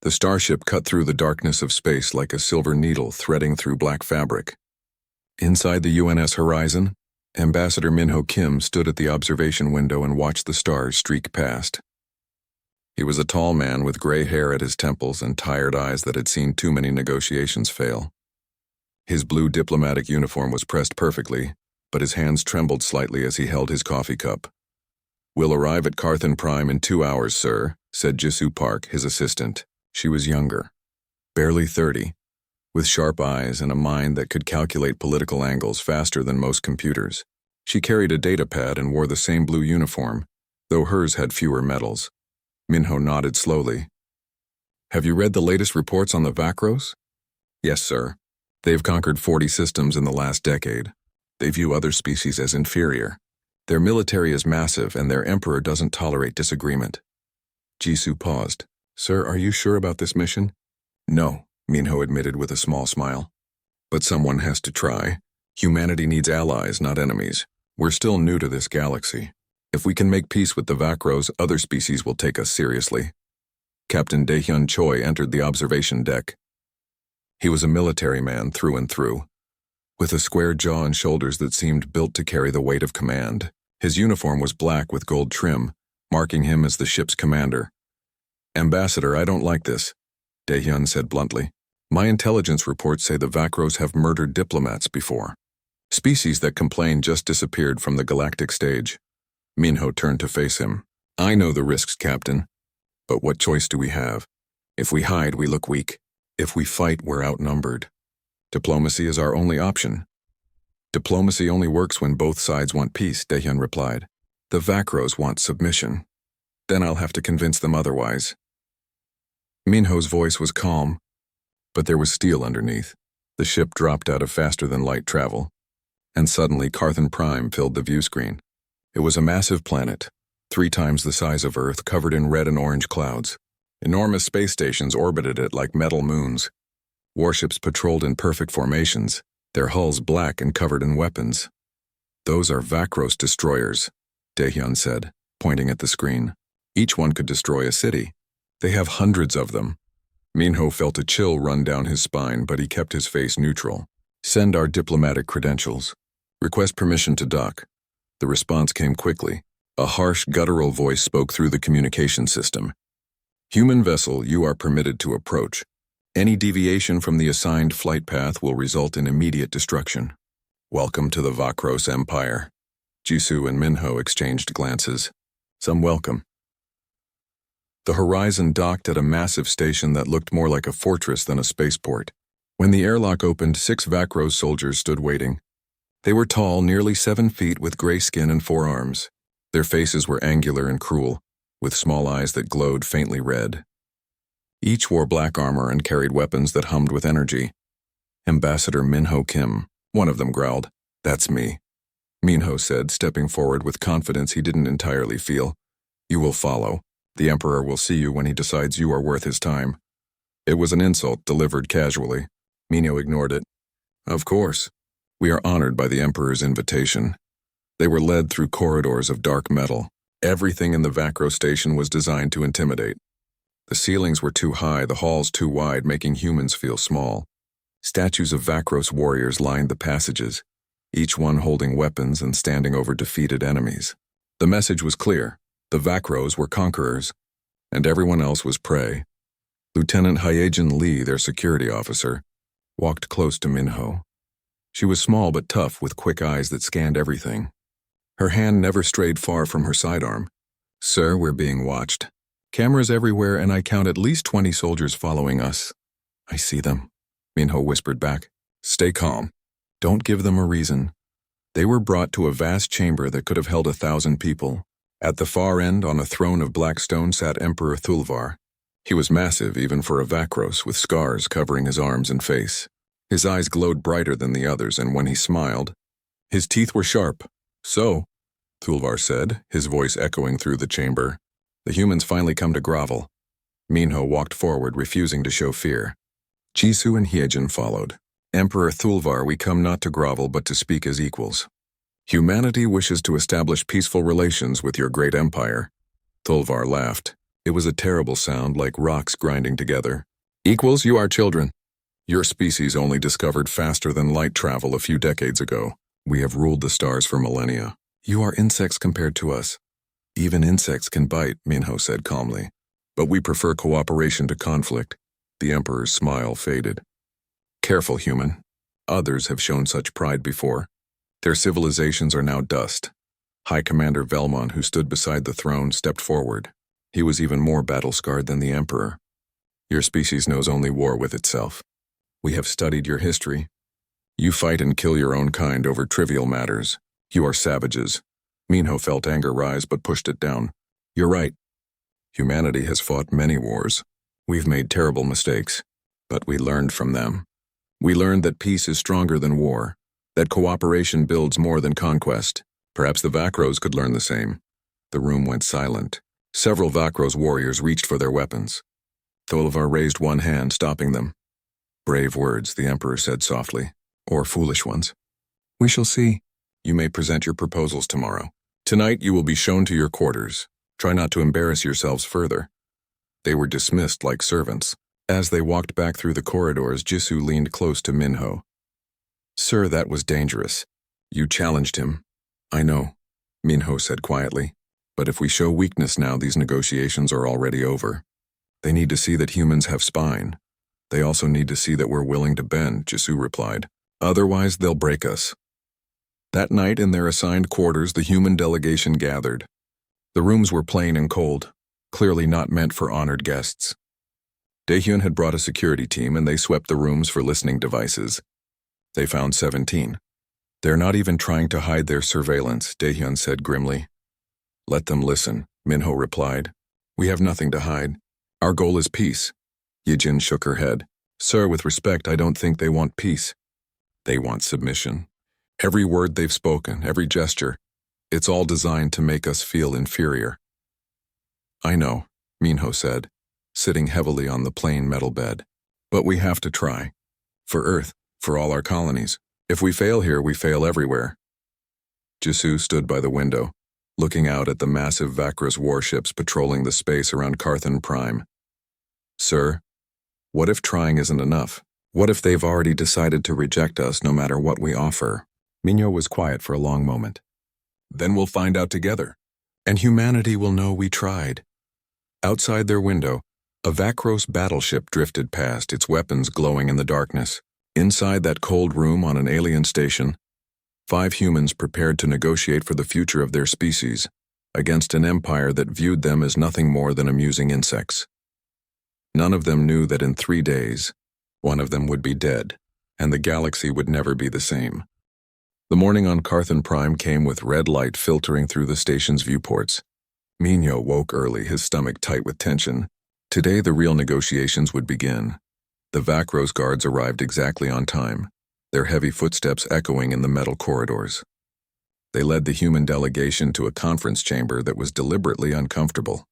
The starship cut through the darkness of space like a silver needle threading through black fabric. Inside the UNS Horizon, Ambassador Minho Kim stood at the observation window and watched the stars streak past. He was a tall man with gray hair at his temples and tired eyes that had seen too many negotiations fail. His blue diplomatic uniform was pressed perfectly, but his hands trembled slightly as he held his coffee cup. "We'll arrive at Carthan Prime in 2 hours, sir," said Jisoo Park, his assistant. She was younger, barely 30, with sharp eyes and a mind that could calculate political angles faster than most computers. She carried a data pad and wore the same blue uniform, though hers had fewer medals. Minho nodded slowly. "Have you read the latest reports on the Vakros?" "Yes, sir. They've conquered 40 systems in the last decade. They view other species as inferior. Their military is massive and their emperor doesn't tolerate disagreement." Jisoo paused. "Sir, are you sure about this mission?" "No," Minho admitted with a small smile. "But someone has to try. Humanity needs allies, not enemies. We're still new to this galaxy. If we can make peace with the Vakros, other species will take us seriously." Captain Daehyun Choi entered the observation deck. He was a military man through and through, with a square jaw and shoulders that seemed built to carry the weight of command. His uniform was black with gold trim, marking him as the ship's commander. "Ambassador, I don't like this," Daehyun said bluntly. "My intelligence reports say the Vakros have murdered diplomats before. Species that complain just disappeared from the galactic stage." Minho turned to face him. "I know the risks, Captain. But what choice do we have? If we hide, we look weak. If we fight, we're outnumbered. Diplomacy is our only option." "Diplomacy only works when both sides want peace," Daehyun replied. "The Vakros want submission. Then I'll have to convince them otherwise." Minho's voice was calm, but there was steel underneath. The ship dropped out of faster-than-light travel, and suddenly Carthan Prime filled the view screen. It was a massive planet, 3 times the size of Earth, covered in red and orange clouds. Enormous space stations orbited it like metal moons. Warships patrolled in perfect formations, their hulls black and covered in weapons. "Those are Vakros destroyers," Daehyun said, pointing at the screen. "Each one could destroy a city. They have hundreds of them." Minho felt a chill run down his spine, but he kept his face neutral. "Send our diplomatic credentials. Request permission to dock." The response came quickly. A harsh, guttural voice spoke through the communication system. "Human vessel, you are permitted to approach. Any deviation from the assigned flight path will result in immediate destruction. Welcome to the Vakros Empire." Jisoo and Minho exchanged glances. Some welcome. The Horizon docked at a massive station that looked more like a fortress than a spaceport. When the airlock opened, 6 Vakros soldiers stood waiting. They were tall, nearly 7 feet, with gray skin and 4 arms. Their faces were angular and cruel, with small eyes that glowed faintly red. Each wore black armor and carried weapons that hummed with energy. "Ambassador Minho Kim," one of them growled. "That's me," Minho said, stepping forward with confidence he didn't entirely feel. "You will follow. The Emperor will see you when he decides you are worth his time." It was an insult delivered casually. Minho ignored it. "Of course. We are honored by the Emperor's invitation." They were led through corridors of dark metal. Everything in the Vakro station was designed to intimidate. The ceilings were too high, the halls too wide, making humans feel small. Statues of Vakros warriors lined the passages, each one holding weapons and standing over defeated enemies. The message was clear. The Vakros were conquerors, and everyone else was prey. Lieutenant Hyejin Lee, their security officer, walked close to Minho. She was small but tough, with quick eyes that scanned everything. Her hand never strayed far from her sidearm. "Sir, we're being watched. Cameras everywhere, and I count at least 20 soldiers following us." "I see them," Minho whispered back. "Stay calm. Don't give them a reason." They were brought to a vast chamber that could have held 1,000 people. At the far end, on a throne of black stone, sat Emperor Thulvar. He was massive, even for a Vakros, with scars covering his arms and face. His eyes glowed brighter than the others, and when he smiled, his teeth were sharp. "So," Thulvar said, his voice echoing through the chamber, "the humans finally come to grovel." Minho walked forward, refusing to show fear. Jisoo and Hyejin followed. "Emperor Thulvar, we come not to grovel but to speak as equals. Humanity wishes to establish peaceful relations with your great empire." Thulvar laughed. It was a terrible sound, like rocks grinding together. Equals, you are children. Your species only discovered faster than light travel a few decades ago. We have ruled the stars for millennia. You are insects compared to us. Even insects can bite, Minho said calmly. But we prefer cooperation to conflict. The Emperor's smile faded. Careful, human. Others have shown such pride before. Their civilizations are now dust. High Commander Velmon, who stood beside the throne, stepped forward. He was even more battle-scarred than the Emperor. Your species knows only war with itself. We have studied your history. You fight and kill your own kind over trivial matters. You are savages. Minho felt anger rise but pushed it down. You're right. Humanity has fought many wars. We've made terrible mistakes, but we learned from them. We learned that peace is stronger than war, that cooperation builds more than conquest. Perhaps the Vakros could learn the same. The room went silent. Several Vakros warriors reached for their weapons. Tholivar raised one hand, stopping them. Brave words, the Emperor said softly. Or foolish ones. We shall see. You may present your proposals tomorrow. Tonight you will be shown to your quarters. Try not to embarrass yourselves further. They were dismissed like servants. As they walked back through the corridors, Jisoo leaned close to Minho. Sir, that was dangerous. You challenged him. I know, Minho said quietly. But if we show weakness now, these negotiations are already over. They need to see that humans have spine. They also need to see that we're willing to bend, Jisoo replied. Otherwise, they'll break us. That night, in their assigned quarters, the human delegation gathered. The rooms were plain and cold, clearly not meant for honored guests. Daehyun had brought a security team, and they swept the rooms for listening devices. They found 17. They're not even trying to hide their surveillance, Daehyun said grimly. Let them listen, Minho replied. We have nothing to hide. Our goal is peace. Yijin shook her head. Sir, with respect, I don't think they want peace. They want submission. Every word they've spoken, every gesture, it's all designed to make us feel inferior. I know, Minho said, sitting heavily on the plain metal bed. But we have to try. For Earth, for all our colonies. If we fail here, we fail everywhere. Jisoo stood by the window, looking out at the massive Vakros warships patrolling the space around Carthan Prime. Sir, what if trying isn't enough? What if they've already decided to reject us no matter what we offer? Minho was quiet for a long moment. Then we'll find out together. And humanity will know we tried. Outside their window, a Vakros battleship drifted past, its weapons glowing in the darkness. Inside that cold room on an alien station, 5 humans prepared to negotiate for the future of their species against an empire that viewed them as nothing more than amusing insects. None of them knew that in 3 days, one of them would be dead, and the galaxy would never be the same. The morning on Carthan Prime came with red light filtering through the station's viewports. Minho woke early, his stomach tight with tension. Today the real negotiations would begin. The Vakros guards arrived exactly on time, their heavy footsteps echoing in the metal corridors. They led the human delegation to a conference chamber that was deliberately uncomfortable.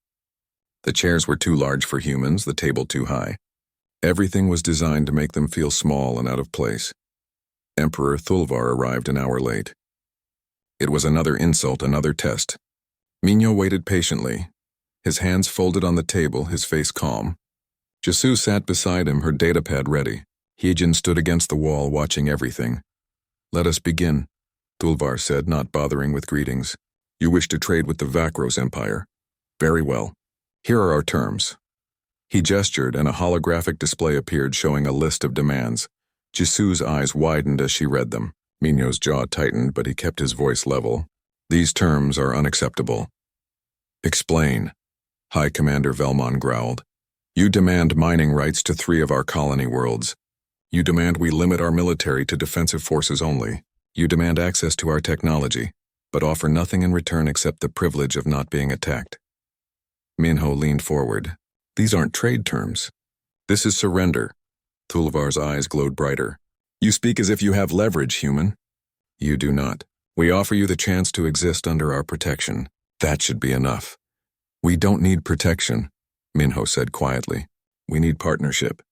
The chairs were too large for humans, the table too high. Everything was designed to make them feel small and out of place. Emperor Thulvar arrived an hour late. It was another insult, another test. Minho waited patiently, his hands folded on the table, his face calm. Jisoo sat beside him, her datapad ready. Hyejin stood against the wall, watching everything. Let us begin, Thulvar said, not bothering with greetings. You wish to trade with the Vakros Empire. Very well. Here are our terms. He gestured, and a holographic display appeared showing a list of demands. Jisoo's eyes widened as she read them. Minho's jaw tightened, but he kept his voice level. These terms are unacceptable. Explain, High Commander Velmon growled. You demand mining rights to 3 of our colony worlds. You demand we limit our military to defensive forces only. You demand access to our technology, but offer nothing in return except the privilege of not being attacked. Minho leaned forward. These aren't trade terms. This is surrender. Thulvar's eyes glowed brighter. You speak as if you have leverage, human. You do not. We offer you the chance to exist under our protection. That should be enough. We don't need protection, Minho said quietly. We need partnership,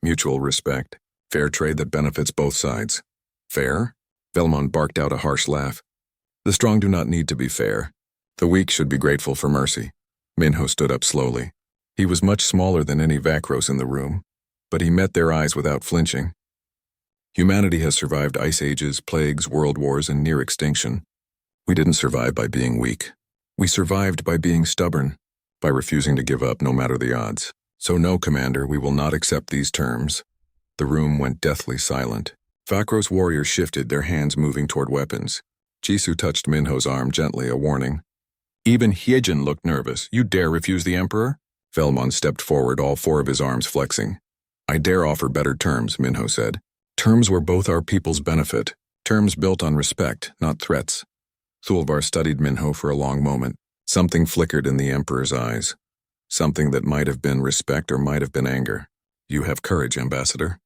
mutual respect, fair trade that benefits both sides. Fair? Velmon barked out a harsh laugh. The strong do not need to be fair. The weak should be grateful for mercy. Minho stood up slowly. He was much smaller than any Vakros in the room, but he met their eyes without flinching. Humanity has survived ice ages, plagues, world wars, and near extinction. We didn't survive by being weak. We survived by being stubborn, by refusing to give up no matter the odds. So no, Commander, we will not accept these terms. The room went deathly silent. Vakros warriors shifted, their hands moving toward weapons. Jisoo touched Minho's arm gently, a warning. Even Hyejin looked nervous. You dare refuse the Emperor? Velmon stepped forward, all four of his arms flexing. I dare offer better terms, Minho said. Terms where both our peoples benefit. Terms built on respect, not threats. Thulvar studied Minho for a long moment. Something flickered in the Emperor's eyes. Something that might have been respect or might have been anger. You have courage, Ambassador.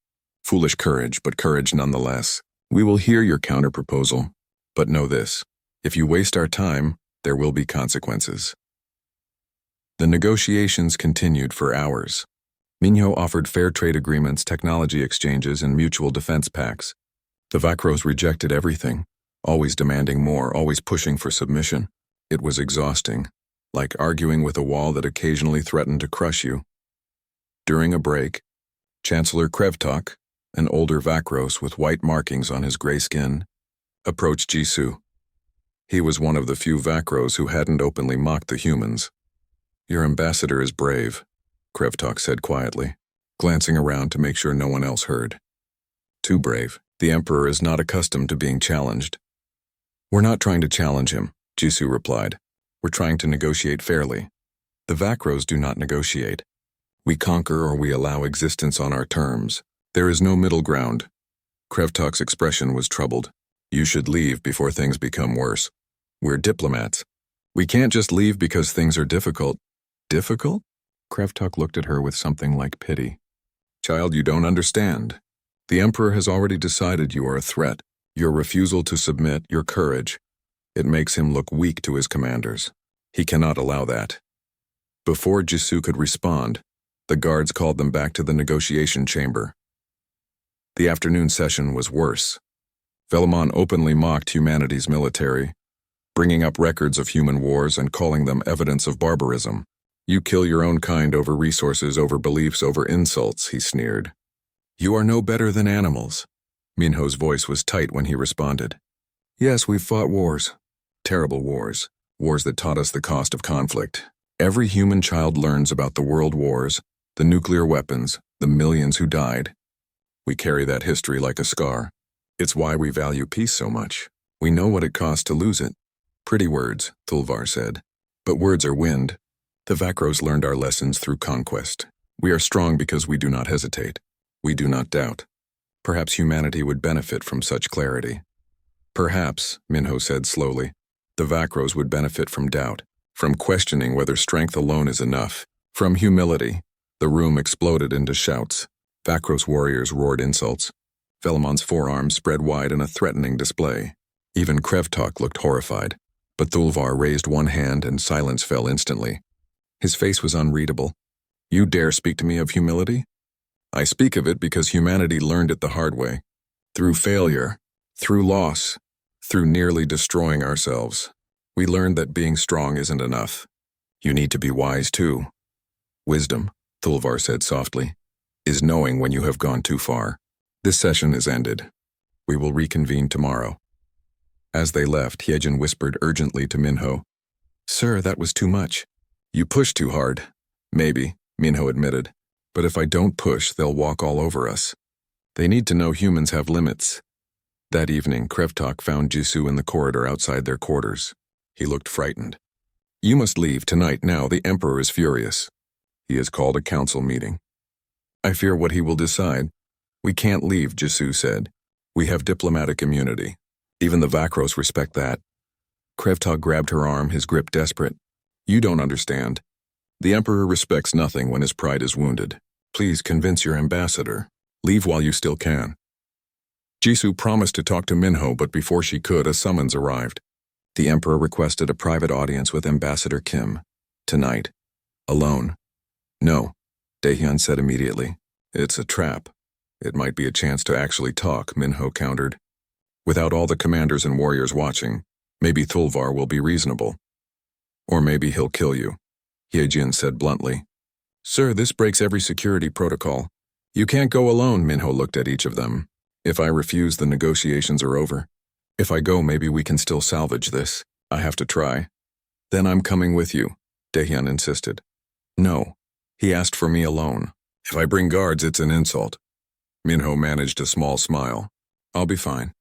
Foolish courage, but courage nonetheless. We will hear your counter-proposal. But know this. If you waste our time, there will be consequences. The negotiations continued for hours. Minho offered fair trade agreements, technology exchanges, and mutual defense pacts. The Vakros rejected everything, always demanding more, always pushing for submission. It was exhausting, like arguing with a wall that occasionally threatened to crush you. During a break, Chancellor Krevtok, an older Vakros with white markings on his gray skin, approached Jisoo. He was one of the few Vakros who hadn't openly mocked the humans. Your ambassador is brave, Krevtok said quietly, glancing around to make sure no one else heard. Too brave. The Emperor is not accustomed to being challenged. We're not trying to challenge him, Jisoo replied. We're trying to negotiate fairly. The Vakros do not negotiate. We conquer or we allow existence on our terms. There is no middle ground. Krevtok's expression was troubled. You should leave before things become worse. We're diplomats. We can't just leave because things are difficult. Difficult? Krevtok looked at her with something like pity. Child, you don't understand. The Emperor has already decided you are a threat. Your refusal to submit, your courage, it makes him look weak to his commanders. He cannot allow that. Before Jisoo could respond, the guards called them back to the negotiation chamber. The afternoon session was worse. Velmon openly mocked humanity's military, bringing up records of human wars and calling them evidence of barbarism. You kill your own kind over resources, over beliefs, over insults, he sneered. You are no better than animals. Minho's voice was tight when he responded. Yes, we've fought wars. Terrible wars. Wars that taught us the cost of conflict. Every human child learns about the world wars, the nuclear weapons, the millions who died. We carry that history like a scar. It's why we value peace so much. We know what it costs to lose it. Pretty words, Thulvar said. But words are wind. The Vakros learned our lessons through conquest. We are strong because we do not hesitate. We do not doubt. Perhaps humanity would benefit from such clarity. Perhaps, Minho said slowly, the Vakros would benefit from doubt, from questioning whether strength alone is enough, from humility. The room exploded into shouts. Vakros warriors roared insults. Velmon's forearms spread wide in a threatening display. Even Krevtok looked horrified, but Thulvar raised one hand and silence fell instantly. His face was unreadable. You dare speak to me of humility? I speak of it because humanity learned it the hard way. Through failure, through loss, through nearly destroying ourselves. We learned that being strong isn't enough. You need to be wise too. Wisdom, Thulvar said softly, is knowing when you have gone too far. This session is ended. We will reconvene tomorrow. As they left, Hyejin whispered urgently to Minho. Sir, that was too much. You pushed too hard. Maybe, Minho admitted. But if I don't push, they'll walk all over us. They need to know humans have limits. That evening, Krevtok found Jisoo in the corridor outside their quarters. He looked frightened. You must leave tonight now. The Emperor is furious. He has called a council meeting. I fear what he will decide. We can't leave, Jisoo said. We have diplomatic immunity. Even the Vakros respect that. Krevtok grabbed her arm, his grip desperate. You don't understand. The Emperor respects nothing when his pride is wounded. Please convince your ambassador. Leave while you still can. Jisoo promised to talk to Minho, but before she could, a summons arrived. The Emperor requested a private audience with Ambassador Kim. Tonight. Alone. No, Daehyun said immediately. It's a trap. It might be a chance to actually talk, Minho countered. Without all the commanders and warriors watching, maybe Thulvar will be reasonable. Or maybe he'll kill you, Hyejin said bluntly. Sir, this breaks every security protocol. You can't go alone, Minho looked at each of them. If I refuse, the negotiations are over. If I go, maybe we can still salvage this. I have to try. Then I'm coming with you, Daehyun insisted. No. He asked for me alone. If I bring guards, it's an insult. Minho managed a small smile. I'll be fine.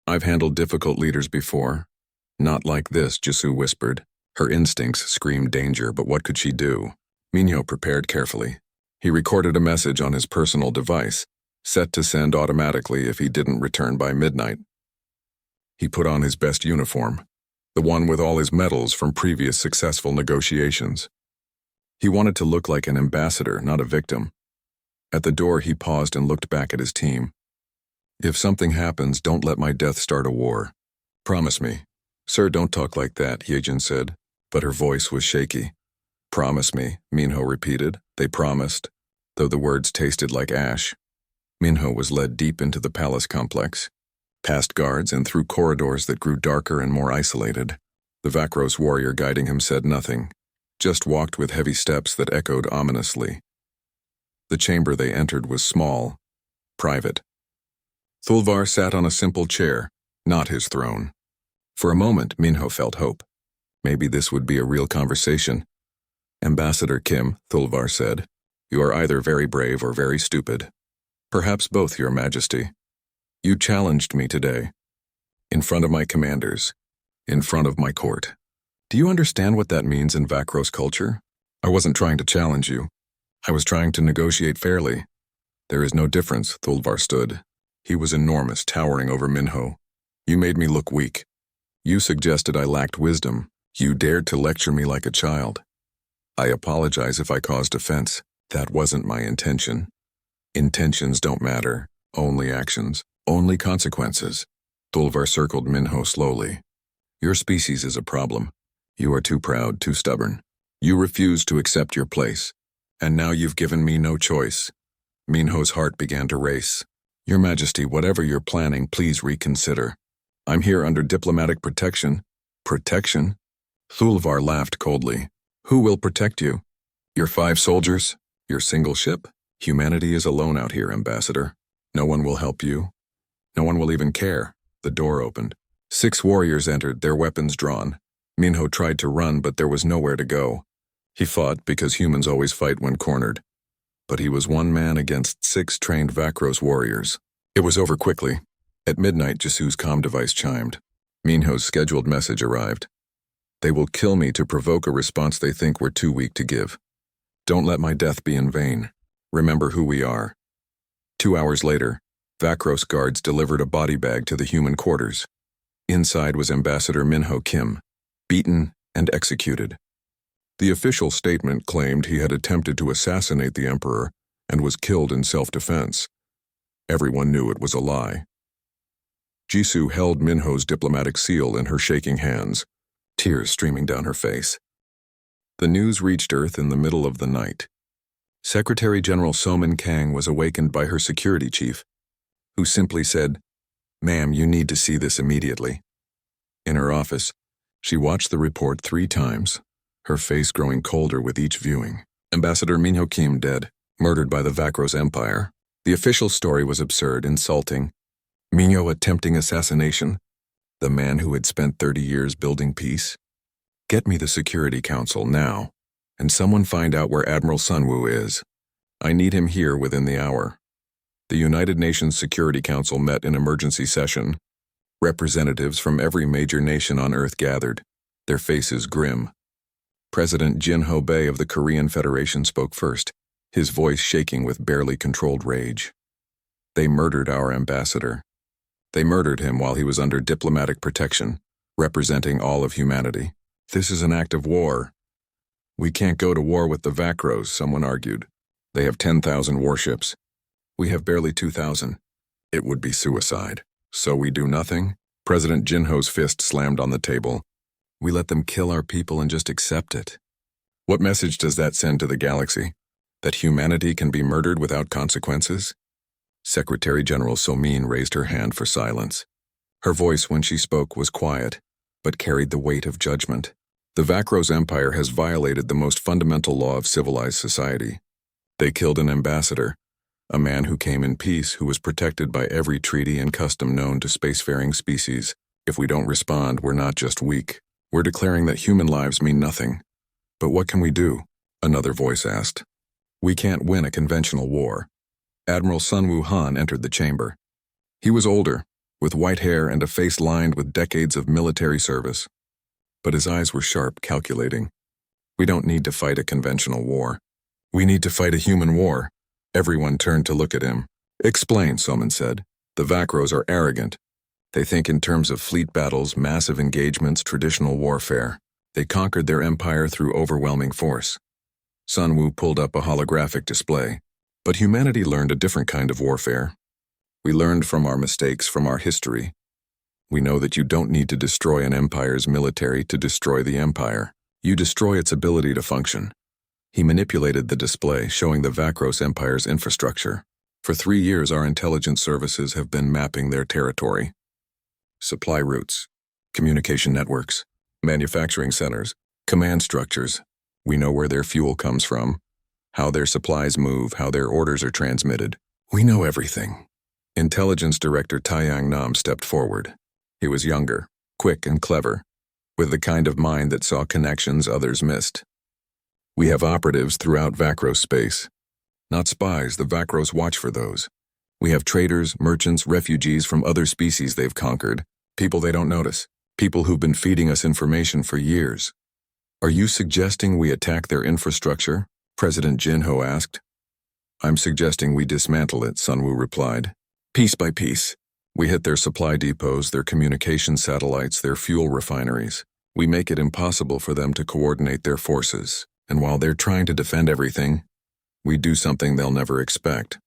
I've handled difficult leaders before. Not like this, Jisoo whispered. Her instincts screamed danger, but what could she do? Minho prepared carefully. He recorded a message on his personal device, set to send automatically if he didn't return by midnight. He put on his best uniform, the one with all his medals from previous successful negotiations. He wanted to look like an ambassador, not a victim. At the door, he paused and looked back at his team. If something happens, don't let my death start a war. Promise me. Sir, don't talk like that, Hyejin said, but her voice was shaky. Promise me, Minho repeated. They promised, though the words tasted like ash. Minho was led deep into the palace complex, past guards and through corridors that grew darker and more isolated. The Vakros warrior guiding him said nothing, just walked with heavy steps that echoed ominously. The chamber they entered was small, private. Thulvar sat on a simple chair, not his throne. For a moment, Minho felt hope. Maybe this would be a real conversation. Ambassador Kim, Thulvar said, you are either very brave or very stupid. Perhaps both, Your Majesty. You challenged me today. In front of my commanders. In front of my court. Do you understand what that means in Vakros culture? I wasn't trying to challenge you. I was trying to negotiate fairly. There is no difference, Thulvar stood. He was enormous, towering over Minho. You made me look weak. You suggested I lacked wisdom. You dared to lecture me like a child. I apologize if I caused offense. That wasn't my intention. Intentions don't matter. Only actions. Only consequences. Thulvar circled Minho slowly. Your species is a problem. You are too proud, too stubborn. You refuse to accept your place. And now you've given me no choice. Minho's heart began to race. Your Majesty, whatever you're planning, please reconsider. I'm here under diplomatic protection. Protection? Thulvar laughed coldly. Who will protect you? Your 5 soldiers? Your single ship? Humanity is alone out here, Ambassador. No one will help you. No one will even care. The door opened. 6 warriors entered, their weapons drawn. Minho tried to run, but there was nowhere to go. He fought because humans always fight when cornered. But he was one man against 6 trained Vakros warriors. It was over quickly. At midnight, Jisoo's comm device chimed. Minho's scheduled message arrived. They will kill me to provoke a response they think we're too weak to give. Don't let my death be in vain. Remember who we are. 2 hours later, Vakros guards delivered a body bag to the human quarters. Inside was Ambassador Minho Kim, beaten and executed. The official statement claimed he had attempted to assassinate the emperor and was killed in self-defense. Everyone knew it was a lie. Jisoo held Minho's diplomatic seal in her shaking hands, tears streaming down her face. The news reached Earth in the middle of the night. Secretary General Somin Kang was awakened by her security chief, who simply said, "Ma'am, you need to see this immediately." In her office, she watched the report 3 times, her face growing colder with each viewing. Ambassador Minho Kim dead, murdered by the Vakros Empire. The official story was absurd, insulting. Minho attempting assassination? The man who had spent 30 years building peace? Get me the Security Council now, and someone find out where Admiral Sunwoo is. I need him here within the hour. The United Nations Security Council met in emergency session. Representatives from every major nation on Earth gathered, their faces grim. President Jin Ho-bae of the Korean Federation spoke first, his voice shaking with barely controlled rage. They murdered our ambassador. They murdered him while he was under diplomatic protection, representing all of humanity. This is an act of war. We can't go to war with the Vakros, someone argued. They have 10,000 warships. We have barely 2,000. It would be suicide. So we do nothing? President Jinho's fist slammed on the table. We let them kill our people and just accept it. What message does that send to the galaxy? That humanity can be murdered without consequences? Secretary General Somin raised her hand for silence. Her voice when she spoke was quiet, but carried the weight of judgment. The Vakros Empire has violated the most fundamental law of civilized society. They killed an ambassador, a man who came in peace who was protected by every treaty and custom known to spacefaring species. If we don't respond, we're not just weak. We're declaring that human lives mean nothing. But what can we do? Another voice asked. We can't win a conventional war. Admiral Sun Wuhan entered the chamber. He was older, with white hair and a face lined with decades of military service. But his eyes were sharp, calculating. We don't need to fight a conventional war. We need to fight a human war. Everyone turned to look at him. Explain, Soman said. The Vakros are arrogant. They think in terms of fleet battles, massive engagements, traditional warfare. They conquered their empire through overwhelming force. Sun Wu pulled up a holographic display. But humanity learned a different kind of warfare. We learned from our mistakes, from our history. We know that you don't need to destroy an empire's military to destroy the empire. You destroy its ability to function. He manipulated the display, showing the Vakros Empire's infrastructure. For 3 years, our intelligence services have been mapping their territory. Supply routes, communication networks, manufacturing centers, command structures. We know where their fuel comes from, how their supplies move, how their orders are transmitted. We know everything. Intelligence Director Taiyang Nam stepped forward. He was younger, quick and clever, with the kind of mind that saw connections others missed. We have operatives throughout Vakros space. Not spies, the Vakros watch for those. We have traders, merchants, refugees from other species they've conquered, people they don't notice, people who've been feeding us information for years. Are you suggesting we attack their infrastructure? President Jinho asked. I'm suggesting we dismantle it, Sun Wu replied. Piece by piece. We hit their supply depots, their communication satellites, their fuel refineries. We make it impossible for them to coordinate their forces. And while they're trying to defend everything, we do something they'll never expect.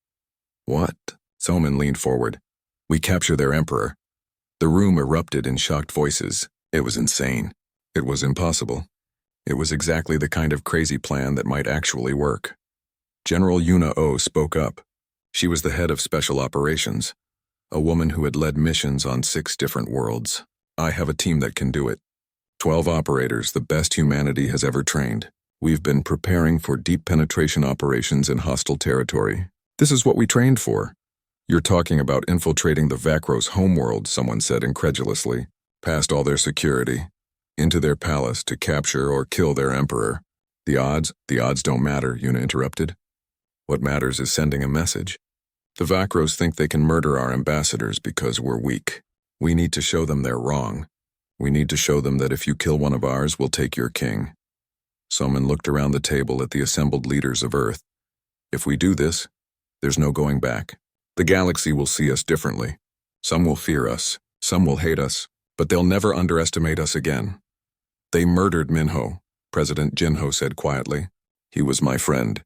What? Soman leaned forward. We capture their emperor. The room erupted in shocked voices. It was insane. It was impossible. It was exactly the kind of crazy plan that might actually work. General Yuna Oh spoke up. She was the head of special operations, a woman who had led missions on 6 different worlds. I have a team that can do it. 12 operators, the best humanity has ever trained. We've been preparing for deep penetration operations in hostile territory. This is what we trained for. You're talking about infiltrating the Vakros homeworld, someone said incredulously, past all their security, into their palace to capture or kill their emperor. The odds don't matter, Yuna interrupted. What matters is sending a message. The Vakros think they can murder our ambassadors because we're weak. We need to show them they're wrong. We need to show them that if you kill one of ours, we'll take your king. Soman looked around the table at the assembled leaders of Earth. If we do this, there's no going back. The galaxy will see us differently. Some will fear us, some will hate us, but they'll never underestimate us again. They murdered Minho, President Jinho said quietly. He was my friend.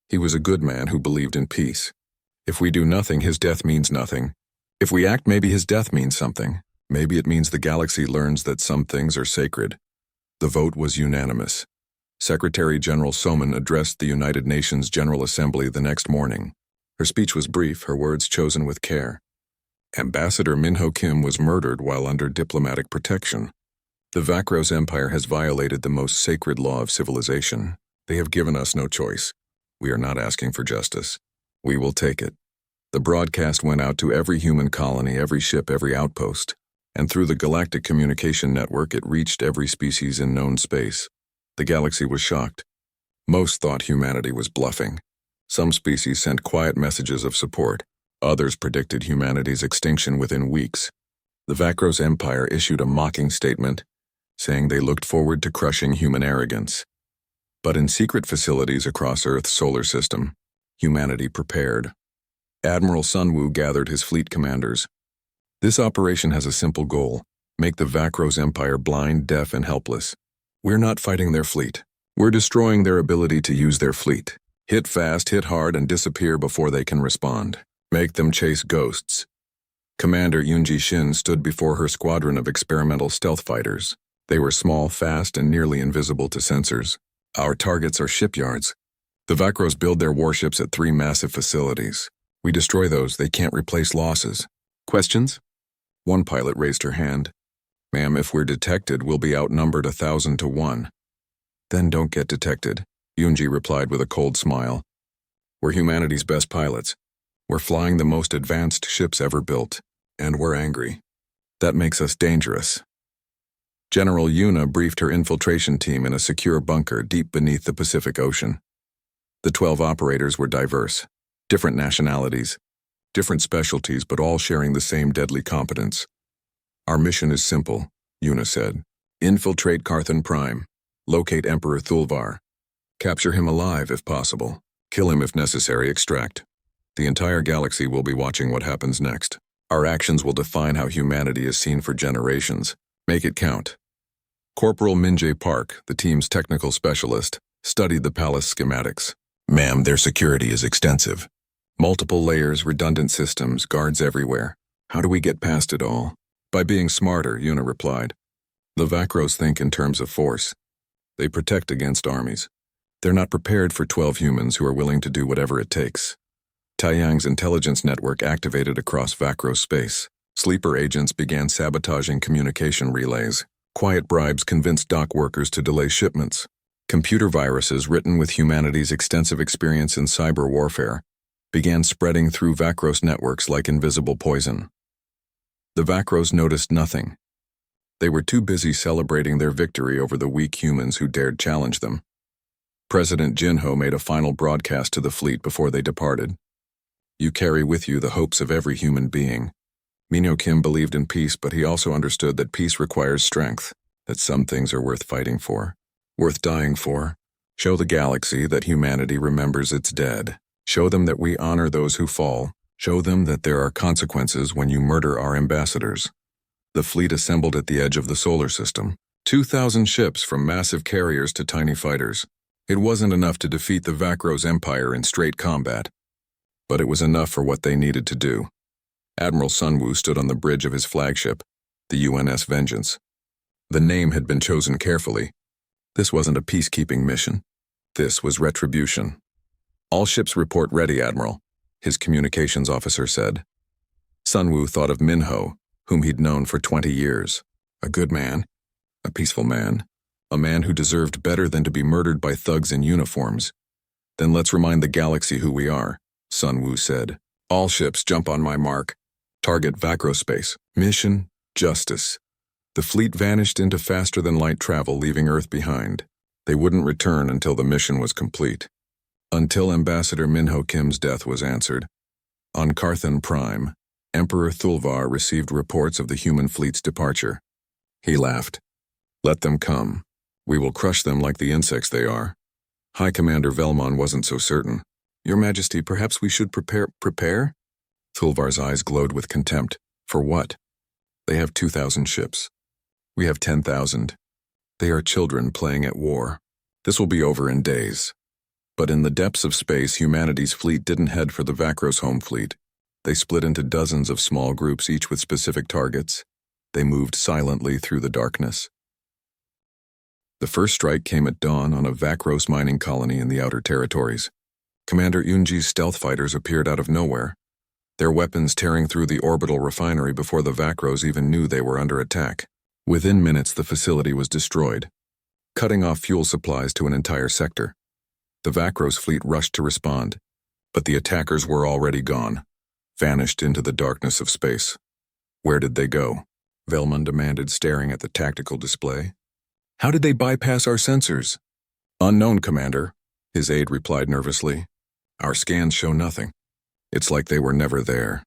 He was a good man who believed in peace. If we do nothing, his death means nothing. If we act, maybe his death means something. Maybe it means the galaxy learns that some things are sacred. The vote was unanimous. Secretary General Soman addressed the United Nations General Assembly the next morning. Her speech was brief, her words chosen with care. Ambassador Minho Kim was murdered while under diplomatic protection. The Vakros Empire has violated the most sacred law of civilization. They have given us no choice. We are not asking for justice. We will take it. The broadcast went out to every human colony, every ship, every outpost. And through the Galactic communication network, it reached every species in known space. The galaxy was shocked. Most thought humanity was bluffing. Some species sent quiet messages of support. Others predicted humanity's extinction within weeks. The Vakros Empire issued a mocking statement, saying they looked forward to crushing human arrogance. But in secret facilities across Earth's solar system, humanity prepared. Admiral Sun Wu gathered his fleet commanders. This operation has a simple goal: make the Vakros Empire blind, deaf, and helpless. We're not fighting their fleet. We're destroying their ability to use their fleet. Hit fast, hit hard, and disappear before they can respond. Make them chase ghosts. Commander Yunji Shin stood before her squadron of experimental stealth fighters. They were small, fast, and nearly invisible to sensors. Our targets are shipyards. The Vakros build their warships at 3 massive facilities. We destroy those, they can't replace losses. Questions? One pilot raised her hand. Ma'am, if we're detected, we'll be outnumbered 1,000 to 1. Then don't get detected, Yunji replied with a cold smile. We're humanity's best pilots. We're flying the most advanced ships ever built, and we're angry. That makes us dangerous. General Yuna briefed her infiltration team in a secure bunker deep beneath the Pacific Ocean. The 12 operators were diverse, different nationalities, different specialties, but all sharing the same deadly competence. Our mission is simple, Yuna said. Infiltrate Carthan Prime, locate Emperor Thulvar, capture him alive if possible, kill him if necessary, extract. The entire galaxy will be watching what happens next. Our actions will define how humanity is seen for generations. Make it count. Corporal Minjae Park, the team's technical specialist, studied the palace schematics. Ma'am, their security is extensive. Multiple layers, redundant systems, guards everywhere. How do we get past it all? By being smarter, Yuna replied. The Vakros think in terms of force. They protect against armies. They're not prepared for 12 humans who are willing to do whatever it takes. Taiyang's intelligence network activated across Vakros space. Sleeper agents began sabotaging communication relays. Quiet bribes convinced dock workers to delay shipments. Computer viruses written with humanity's extensive experience in cyber warfare began spreading through Vakros networks like invisible poison. The Vakros noticed nothing. They were too busy celebrating their victory over the weak humans who dared challenge them. President Jinho made a final broadcast to the fleet before they departed. You carry with you the hopes of every human being. Minho Kim believed in peace, but he also understood that peace requires strength, that some things are worth fighting for, worth dying for. Show the galaxy that humanity remembers its dead. Show them that we honor those who fall. Show them that there are consequences when you murder our ambassadors. The fleet assembled at the edge of the solar system. 2,000 ships from massive carriers to tiny fighters. It wasn't enough to defeat the Vakros Empire in straight combat, but it was enough for what they needed to do. Admiral Sunwoo stood on the bridge of his flagship, the UNS Vengeance. The name had been chosen carefully. This wasn't a peacekeeping mission. This was retribution. All ships report ready, Admiral, his communications officer said. Sunwoo thought of Minho, whom he'd known for 20 years. A good man, a peaceful man, a man who deserved better than to be murdered by thugs in uniforms. Then let's remind the galaxy who we are, Sunwoo said. All ships jump on my mark. Target Vakrospace. Mission, justice. The fleet vanished into faster-than-light travel, leaving Earth behind. They wouldn't return until the mission was complete. Until Ambassador Minho Kim's death was answered. On Carthan Prime, Emperor Thulvar received reports of the human fleet's departure. He laughed. Let them come. We will crush them like the insects they are. High Commander Velmon wasn't so certain. Your Majesty, perhaps we should prepare? Thulvar's eyes glowed with contempt. For what? They have 2,000 ships. We have 10,000. They are children playing at war. This will be over in days. But in the depths of space, humanity's fleet didn't head for the Vakros home fleet. They split into dozens of small groups, each with specific targets. They moved silently through the darkness. The first strike came at dawn on a Vakros mining colony in the Outer Territories. Commander Yunji's stealth fighters appeared out of nowhere, their weapons tearing through the orbital refinery before the Vakros even knew they were under attack. Within minutes, the facility was destroyed, cutting off fuel supplies to an entire sector. The Vakros fleet rushed to respond, but the attackers were already gone, vanished into the darkness of space. Where did they go? Velmon demanded, staring at the tactical display. How did they bypass our sensors? Unknown, Commander, his aide replied nervously. Our scans show nothing. It's like they were never there.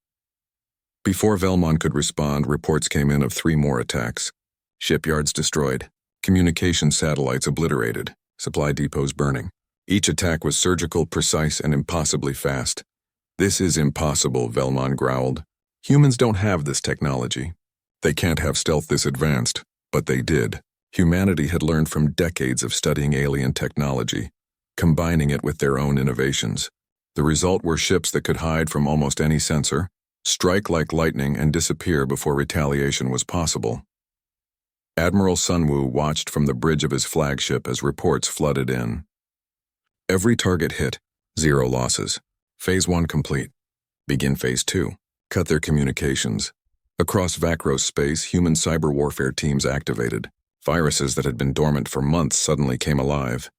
Before Velmon could respond, reports came in of 3 more attacks. Shipyards destroyed, communication satellites obliterated, supply depots burning. Each attack was surgical, precise, and impossibly fast. This is impossible, Velmon growled. Humans don't have this technology. They can't have stealth this advanced, but they did. Humanity had learned from decades of studying alien technology, combining it with their own innovations. The result were ships that could hide from almost any sensor, strike like lightning, and disappear before retaliation was possible. Admiral Sunwoo watched from the bridge of his flagship as reports flooded in. Every target hit, 0 losses. Phase 1 complete. Begin Phase 2. Cut their communications. Across Vakros space, human cyber warfare teams activated. Viruses that had been dormant for months suddenly came alive,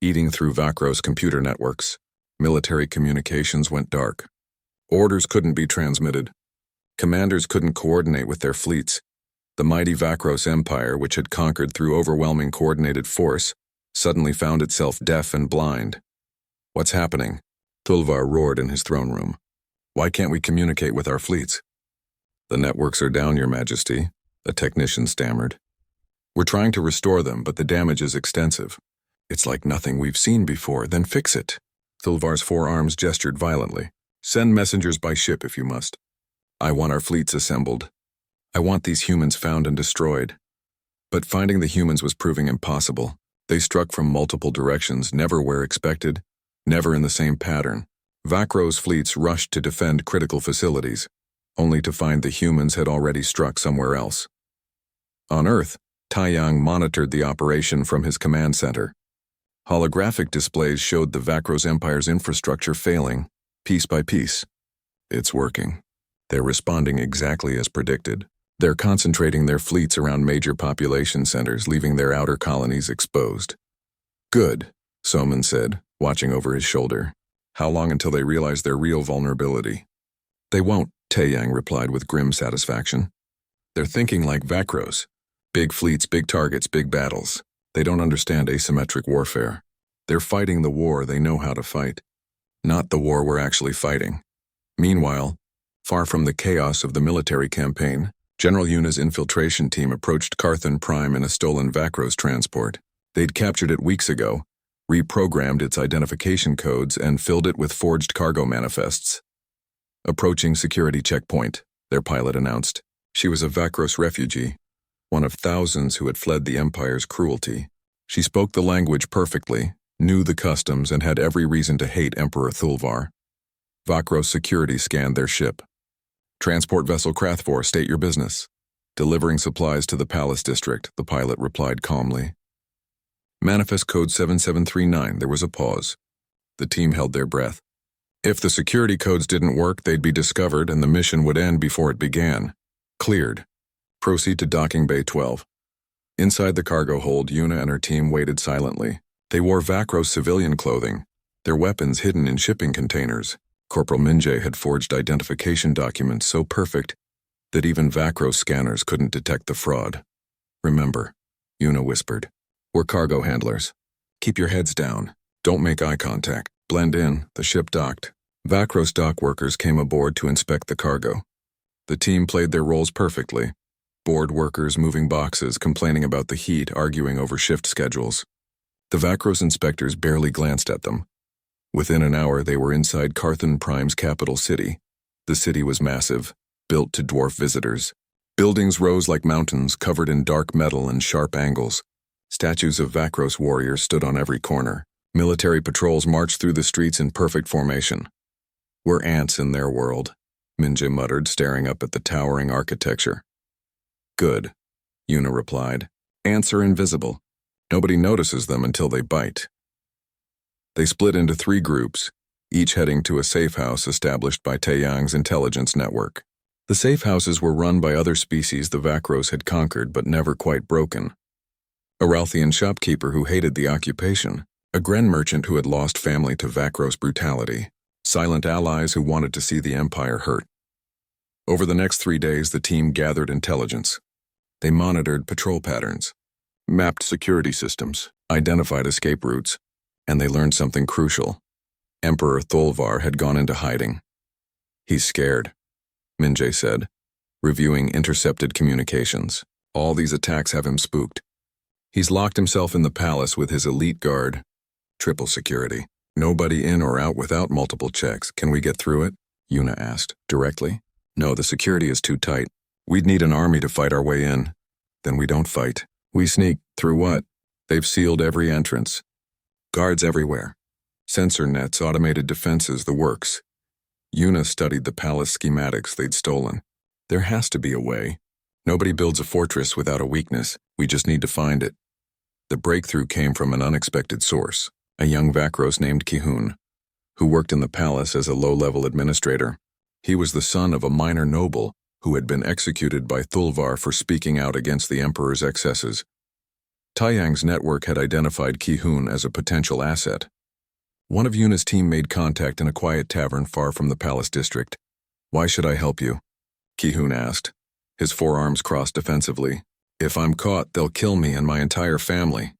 eating through Vakros computer networks. Military communications went dark. Orders couldn't be transmitted. Commanders couldn't coordinate with their fleets. The mighty Vakros Empire, which had conquered through overwhelming coordinated force, suddenly found itself deaf and blind. "What's happening?" Thulvar roared in his throne room. "Why can't we communicate with our fleets?" "The networks are down, Your Majesty," a technician stammered. "We're trying to restore them, but the damage is extensive." "It's like nothing we've seen before, then fix it." Thulvar's forearms gestured violently. "Send messengers by ship if you must. I want our fleets assembled. I want these humans found and destroyed." But finding the humans was proving impossible. They struck from multiple directions, never where expected, never in the same pattern. Vakros fleets rushed to defend critical facilities, only to find the humans had already struck somewhere else. On Earth, Taiyang monitored the operation from his command center. Holographic displays showed the Vakros Empire's infrastructure failing, piece by piece. "It's working. They're responding exactly as predicted. They're concentrating their fleets around major population centers, leaving their outer colonies exposed." "Good," Soman said, watching over his shoulder. "How long until they realize their real vulnerability?" "They won't," Taiyang replied with grim satisfaction. "They're thinking like Vakros. Big fleets, big targets, big battles. They don't understand asymmetric warfare. They're fighting the war they know how to fight, not the war we're actually fighting." Meanwhile, far from the chaos of the military campaign, General Yuna's infiltration team approached Carthan Prime in a stolen Vakros transport. They'd captured it weeks ago, reprogrammed its identification codes, and filled it with forged cargo manifests. "Approaching security checkpoint," their pilot announced. She was a Vakros refugee, one of thousands who had fled the Empire's cruelty. She spoke the language perfectly, knew the customs, and had every reason to hate Emperor Thulvar. Vakros security scanned their ship. "Transport vessel Krathvor, state your business." "Delivering supplies to the Palace District," the pilot replied calmly. "Manifest code 7739, there was a pause. The team held their breath. If the security codes didn't work, they'd be discovered and the mission would end before it began. Cleared. Proceed to docking bay 12. Inside the cargo hold, Yuna and her team waited silently. They wore Vakros civilian clothing, their weapons hidden in shipping containers. Corporal Minjay had forged identification documents so perfect that even Vakros scanners couldn't detect the fraud. "Remember," Yuna whispered, "we're cargo handlers. Keep your heads down. Don't make eye contact. Blend in." The ship docked. Vakros dock workers came aboard to inspect the cargo. The team played their roles perfectly. Board workers moving boxes, complaining about the heat, arguing over shift schedules. The Vakros inspectors barely glanced at them. Within an hour, they were inside Carthan Prime's capital city. The city was massive, built to dwarf visitors. Buildings rose like mountains, covered in dark metal and sharp angles. Statues of Vakros warriors stood on every corner. Military patrols marched through the streets in perfect formation. "We're ants in their world," Minjay muttered, staring up at the towering architecture. "Good," Yuna replied. "Ants are invisible. Nobody notices them until they bite." They split into 3 groups, each heading to a safe house established by Taiyang's intelligence network. The safe houses were run by other species the Vakros had conquered but never quite broken. A Ralthian shopkeeper who hated the occupation, a Gren merchant who had lost family to Vakros brutality, silent allies who wanted to see the Empire hurt. Over the next 3 days, the team gathered intelligence. They monitored patrol patterns, mapped security systems, identified escape routes, and they learned something crucial. Emperor Thulvar had gone into hiding. "He's scared," Minjay said, reviewing intercepted communications. "All these attacks have him spooked. He's locked himself in the palace with his elite guard. Triple security. Nobody in or out without multiple checks. Can we get through it?" Yuna asked, directly. "No, the security is too tight. We'd need an army to fight our way in." "Then we don't fight. We sneak. Through what?" "They've sealed every entrance. Guards everywhere. Sensor nets, automated defenses, the works." Yuna studied the palace schematics they'd stolen. "There has to be a way. Nobody builds a fortress without a weakness. We just need to find it." The breakthrough came from an unexpected source, a young Vakros named Kihun, who worked in the palace as a low-level administrator. He was the son of a minor noble who had been executed by Thulvar for speaking out against the Emperor's excesses. Taiyang's network had identified Kihun as a potential asset. One of Yuna's team made contact in a quiet tavern far from the palace district. "Why should I help you?" Ki-hoon asked, his forearms crossed defensively. "If I'm caught, they'll kill me and my entire family."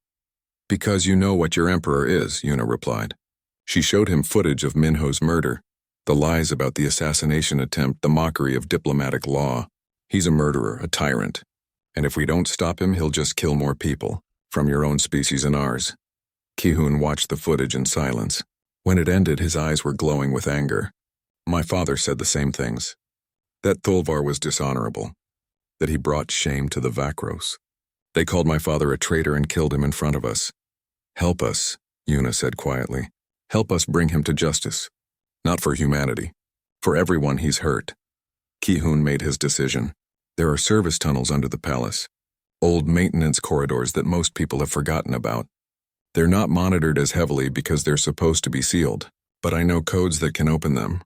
"Because you know what your emperor is," Yuna replied. She showed him footage of Minho's murder, the lies about the assassination attempt, the mockery of diplomatic law. "He's a murderer, a tyrant. And if we don't stop him, he'll just kill more people, from your own species and ours." Ki-hoon watched the footage in silence. When it ended, his eyes were glowing with anger. "My father said the same things. That Thulvar was dishonorable. That he brought shame to the Vakros. They called my father a traitor and killed him in front of us. Help us," Yuna said quietly. "Help us bring him to justice. Not for humanity. For everyone he's hurt." Ki-hoon made his decision. There are service tunnels under the palace. Old maintenance corridors that most people have forgotten about. They're not monitored as heavily because they're supposed to be sealed, but I know codes that can open them.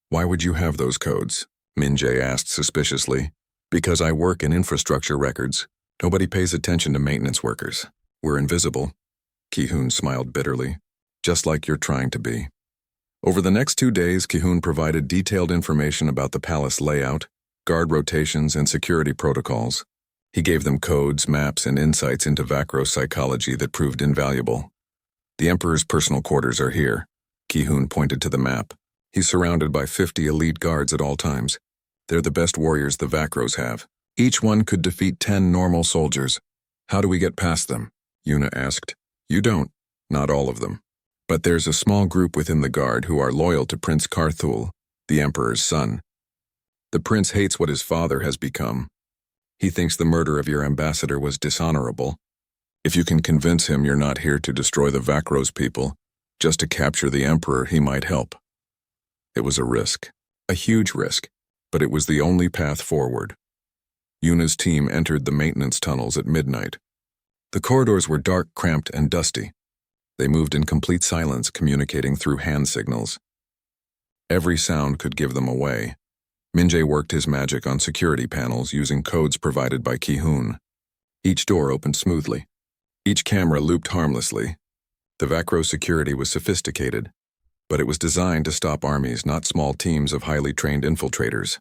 "Why would you have those codes?" Min-jae asked suspiciously. "Because I work in infrastructure records. Nobody pays attention to maintenance workers. We're invisible." Ki-hoon smiled bitterly. "Just like you're trying to be." Over the next 2 days, Ki-hoon provided detailed information about the palace layout, guard rotations, and security protocols. He gave them codes, maps, and insights into Vakros psychology that proved invaluable. "The Emperor's personal quarters are here." Ki-hoon pointed to the map. "He's surrounded by 50 elite guards at all times. They're the best warriors the Vakros have. Each one could defeat 10 normal soldiers." "How do we get past them?" Yuna asked. "You don't. Not all of them. But there's a small group within the guard who are loyal to Prince Karthul, the Emperor's son. The prince hates what his father has become. He thinks the murder of your ambassador was dishonorable. If you can convince him you're not here to destroy the Vakros people, just to capture the Emperor, he might help." It was a risk. A huge risk. But it was the only path forward. Yuna's team entered the maintenance tunnels at midnight. The corridors were dark, cramped, and dusty. They moved in complete silence, communicating through hand signals. Every sound could give them away. Min-jae worked his magic on security panels using codes provided by Ki-hoon. Each door opened smoothly. Each camera looped harmlessly. The Vakros security was sophisticated, but it was designed to stop armies, not small teams of highly trained infiltrators.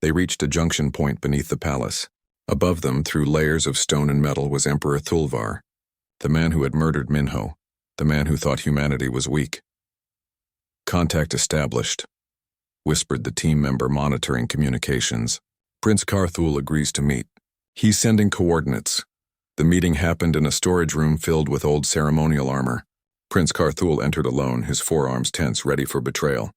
They reached a junction point beneath the palace. Above them, through layers of stone and metal, was Emperor Thulvar, the man who had murdered Minho, the man who thought humanity was weak. "Contact established," whispered the team member monitoring communications. "Prince Karthul agrees to meet. He's sending coordinates." The meeting happened in a storage room filled with old ceremonial armor. Prince Karthul entered alone, his forearms tense, ready for betrayal.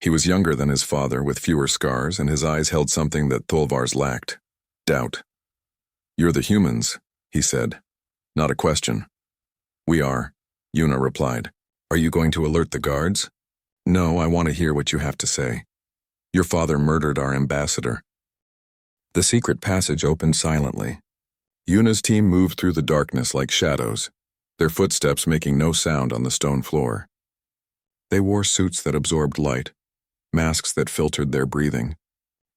He was younger than his father, with fewer scars, and his eyes held something that Thulvar's lacked: doubt. "You're the humans," he said. "Not a question." "We are," Yuna replied. "Are you going to alert the guards?" "No, I want to hear what you have to say." "Your father murdered our ambassador." The secret passage opened silently. Yuna's team moved through the darkness like shadows, their footsteps making no sound on the stone floor. They wore suits that absorbed light, masks that filtered their breathing,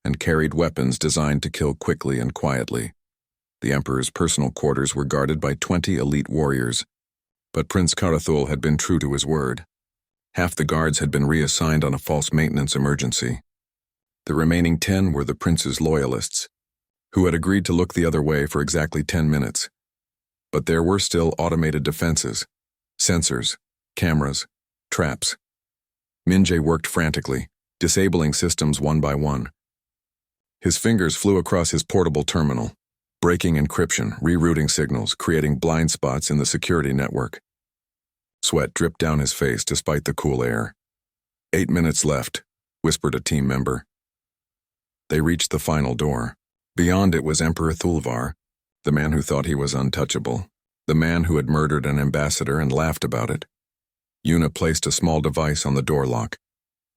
and carried weapons designed to kill quickly and quietly. The Emperor's personal quarters were guarded by 20 elite warriors, but Prince Karthul had been true to his word. Half the guards had been reassigned on a false maintenance emergency. The remaining 10 were the prince's loyalists, who had agreed to look the other way for exactly 10 minutes. But there were still automated defenses, sensors, cameras, traps. Min-jae worked frantically, disabling systems one by one. His fingers flew across his portable terminal, breaking encryption, rerouting signals, creating blind spots in the security network. Sweat dripped down his face despite the cool air. 8 minutes left, whispered a team member. They reached the final door. Beyond it was Emperor Thulvar, the man who thought he was untouchable, the man who had murdered an ambassador and laughed about it. Yuna placed a small device on the door lock.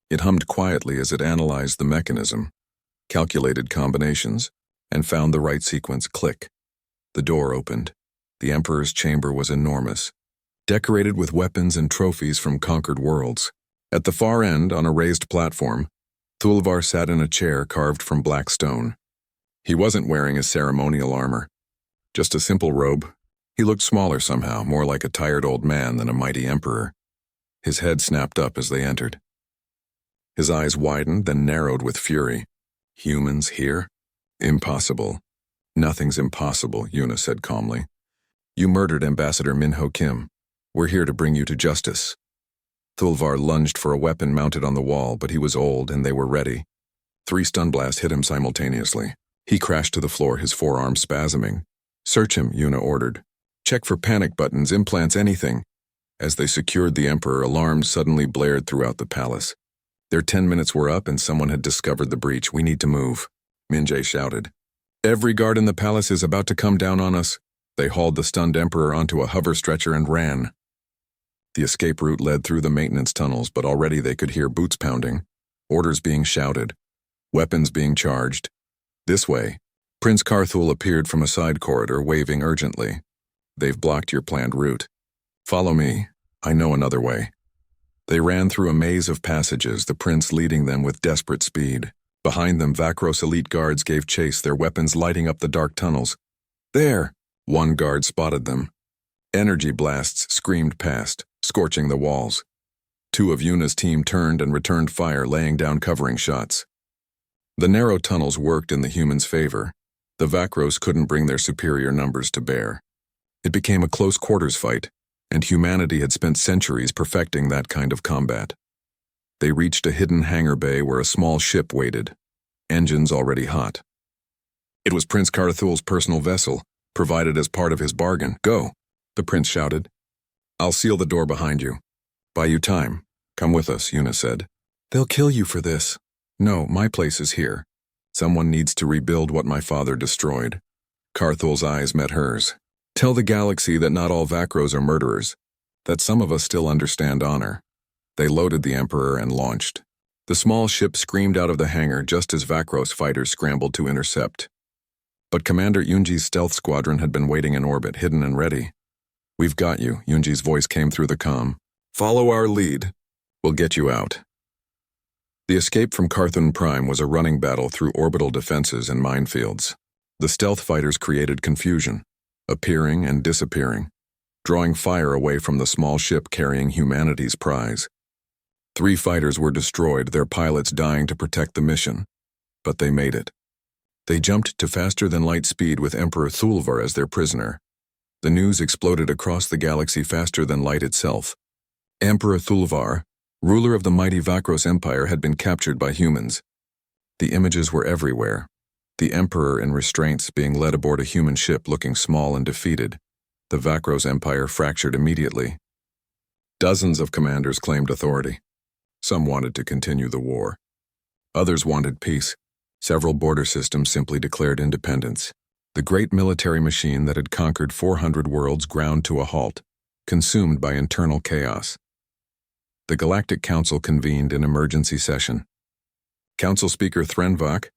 It hummed quietly as it analyzed the mechanism, calculated combinations, and found the right sequence click. The door opened. The Emperor's chamber was enormous, decorated with weapons and trophies from conquered worlds. At the far end, on a raised platform, Thulvar sat in a chair carved from black stone. He wasn't wearing his ceremonial armor, just a simple robe. He looked smaller somehow, more like a tired old man than a mighty emperor. His head snapped up as they entered. His eyes widened, then narrowed with fury. Humans here? Impossible. Nothing's impossible, Yuna said calmly. You murdered Ambassador Minho Kim. We're here to bring you to justice. Thulvar lunged for a weapon mounted on the wall, but he was old and they were ready. 3 stun blasts hit him simultaneously. He crashed to the floor, his forearms spasming. Search him, Yuna ordered. Check for panic buttons, implants, anything. As they secured the Emperor, alarms suddenly blared throughout the palace. Their 10 minutes were up and someone had discovered the breach. We need to move, Minjae shouted. Every guard in the palace is about to come down on us. They hauled the stunned Emperor onto a hover stretcher and ran. The escape route led through the maintenance tunnels, but already they could hear boots pounding, orders being shouted, weapons being charged. This way. Prince Karthul appeared from a side corridor, waving urgently. They've blocked your planned route. Follow me. I know another way. They ran through a maze of passages, the prince leading them with desperate speed. Behind them, Vakros elite guards gave chase, their weapons lighting up the dark tunnels. There! One guard spotted them. Energy blasts screamed past, scorching the walls. 2 of Yuna's team turned and returned fire, laying down covering shots. The narrow tunnels worked in the humans' favor. The Vakros couldn't bring their superior numbers to bear. It became a close-quarters fight, and humanity had spent centuries perfecting that kind of combat. They reached a hidden hangar bay where a small ship waited, engines already hot. It was Prince Karthul's personal vessel, provided as part of his bargain. Go, the prince shouted. I'll seal the door behind you. Buy you time. Come with us, Yuna said. They'll kill you for this. No, my place is here. Someone needs to rebuild what my father destroyed. Karthul's eyes met hers. Tell the galaxy that not all Vakros are murderers, that some of us still understand honor. They loaded the Emperor and launched. The small ship screamed out of the hangar just as Vakros fighters scrambled to intercept. But Commander Yunji's stealth squadron had been waiting in orbit, hidden and ready. We've got you, Yunji's voice came through the comm. Follow our lead. We'll get you out. The escape from Karthun Prime was a running battle through orbital defenses and minefields. The stealth fighters created confusion, appearing and disappearing, drawing fire away from the small ship carrying humanity's prize. 3 fighters were destroyed, their pilots dying to protect the mission. But they made it. They jumped to faster-than-light speed with Emperor Thulvar as their prisoner. The news exploded across the galaxy faster than light itself. Emperor Thulvar, ruler of the mighty Vakros Empire, had been captured by humans. The images were everywhere. The Emperor in restraints being led aboard a human ship looking small and defeated. The Vakros Empire fractured immediately. Dozens of commanders claimed authority. Some wanted to continue the war. Others wanted peace. Several border systems simply declared independence. The great military machine that had conquered 400 worlds ground to a halt, consumed by internal chaos. The Galactic Council convened in emergency session. Council Speaker Threnvak,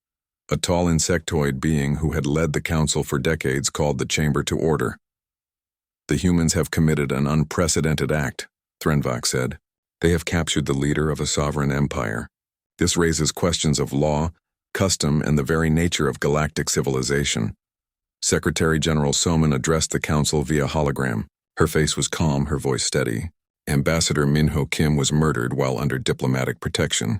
a tall insectoid being who had led the council for decades, called the chamber to order. The humans have committed an unprecedented act, Threnvak said. They have captured the leader of a sovereign empire. This raises questions of law, custom, and the very nature of galactic civilization. Secretary General Soman addressed the council via hologram. Her face was calm, her voice steady. Ambassador Minho Kim was murdered while under diplomatic protection.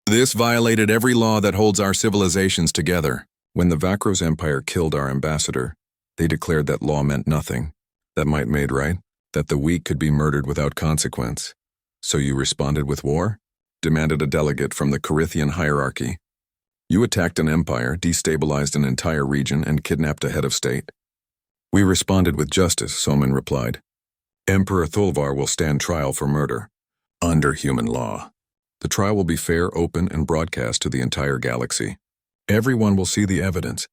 This violated every law that holds our civilizations together. When the Vakros Empire killed our ambassador, they declared that law meant nothing. That might made right, that the weak could be murdered without consequence. So you responded with war? Demanded a delegate from the Corithian hierarchy. You attacked an empire, destabilized an entire region, and kidnapped a head of state. We responded with justice, Soman replied. Emperor Thulvar will stand trial for murder, under human law. The trial will be fair, open, and broadcast to the entire galaxy. Everyone will see the evidence.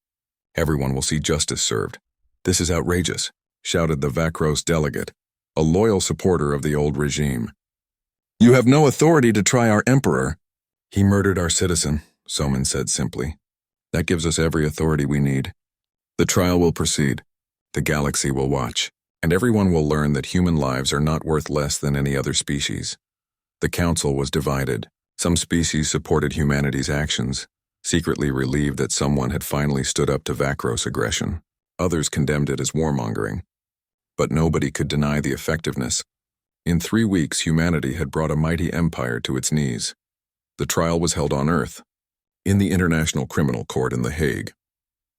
Everyone will see justice served. This is outrageous, shouted the Vakros delegate, a loyal supporter of the old regime. You have no authority to try our emperor. He murdered our citizen, Soman said simply. That gives us every authority we need. The trial will proceed. The galaxy will watch, and everyone will learn that human lives are not worth less than any other species. The council was divided. Some species supported humanity's actions, secretly relieved that someone had finally stood up to Vakros aggression. Others condemned it as warmongering. But nobody could deny the effectiveness. In 3 weeks, humanity had brought a mighty empire to its knees. The trial was held on Earth, in the International Criminal Court in The Hague.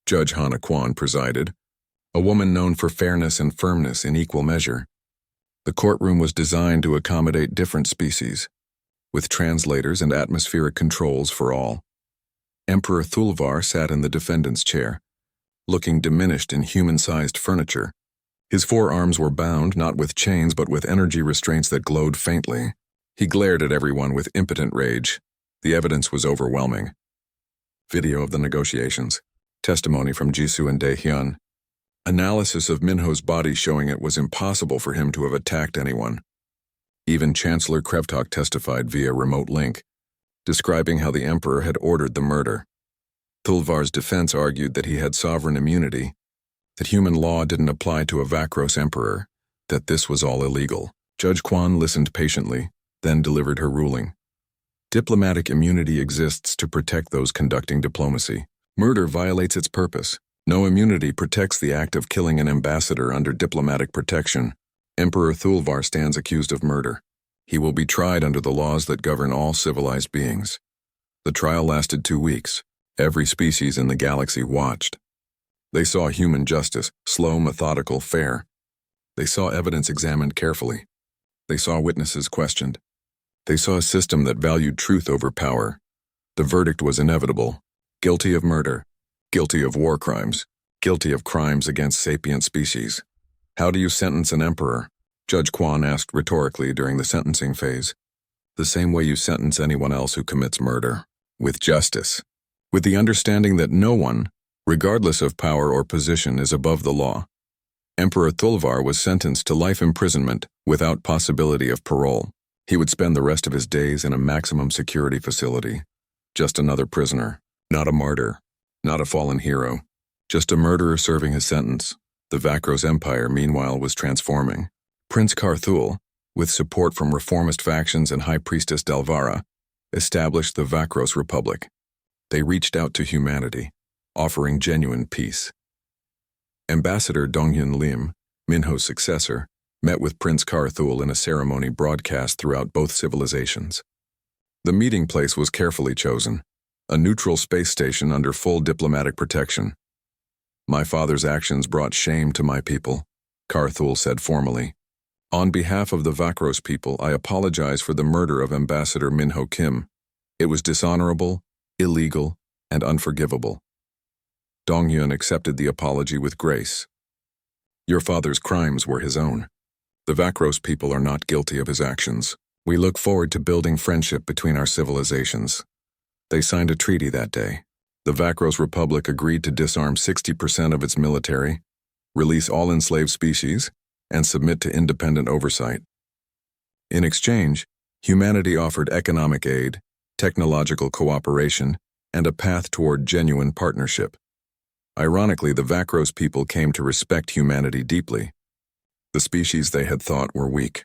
Judge Hannah Kwan presided, a woman known for fairness and firmness in equal measure. The courtroom was designed to accommodate different species, with translators and atmospheric controls for all. Emperor Thulvar sat in the defendant's chair, looking diminished in human-sized furniture. His forearms were bound not with chains but with energy restraints that glowed faintly. He glared at everyone with impotent rage. The evidence was overwhelming. Video of the negotiations. Testimony from Jisoo and Dae-hyun. Analysis of Minho's body showing it was impossible for him to have attacked anyone. Even Chancellor Krevtok testified via remote link, describing how the Emperor had ordered the murder. Thulvar's defense argued that he had sovereign immunity, that human law didn't apply to a Vakros Emperor, that this was all illegal. Judge Kwan listened patiently, then delivered her ruling. Diplomatic immunity exists to protect those conducting diplomacy. Murder violates its purpose. No immunity protects the act of killing an ambassador under diplomatic protection. Emperor Thulvar stands accused of murder. He will be tried under the laws that govern all civilized beings. The trial lasted 2 weeks. Every species in the galaxy watched. They saw human justice, slow, methodical, fair. They saw evidence examined carefully. They saw witnesses questioned. They saw a system that valued truth over power. The verdict was inevitable. Guilty of murder. Guilty of war crimes. Guilty of crimes against sapient species. How do you sentence an emperor? Judge Kwan asked rhetorically during the sentencing phase. The same way you sentence anyone else who commits murder. With justice. With the understanding that no one, regardless of power or position, is above the law. Emperor Thulvar was sentenced to life imprisonment without possibility of parole. He would spend the rest of his days in a maximum security facility. Just another prisoner. Not a martyr. Not a fallen hero. Just a murderer serving his sentence. The Vakros Empire, meanwhile, was transforming. Prince Karthul, with support from reformist factions and High Priestess Dalvara, established the Vakros Republic. They reached out to humanity, offering genuine peace. Ambassador Donghyun Lim, Minho's successor, met with Prince Karthul in a ceremony broadcast throughout both civilizations. The meeting place was carefully chosen, a neutral space station under full diplomatic protection. My father's actions brought shame to my people, Karthul said formally. On behalf of the Vakros people, I apologize for the murder of Ambassador Minho Kim. It was dishonorable, illegal, and unforgivable. Donghyun accepted the apology with grace. Your father's crimes were his own. The Vakros people are not guilty of his actions. We look forward to building friendship between our civilizations. They signed a treaty that day. The Vakros Republic agreed to disarm 60% of its military, release all enslaved species, and submit to independent oversight. In exchange, humanity offered economic aid, technological cooperation, and a path toward genuine partnership. Ironically, the Vakros people came to respect humanity deeply. The species they had thought were weak.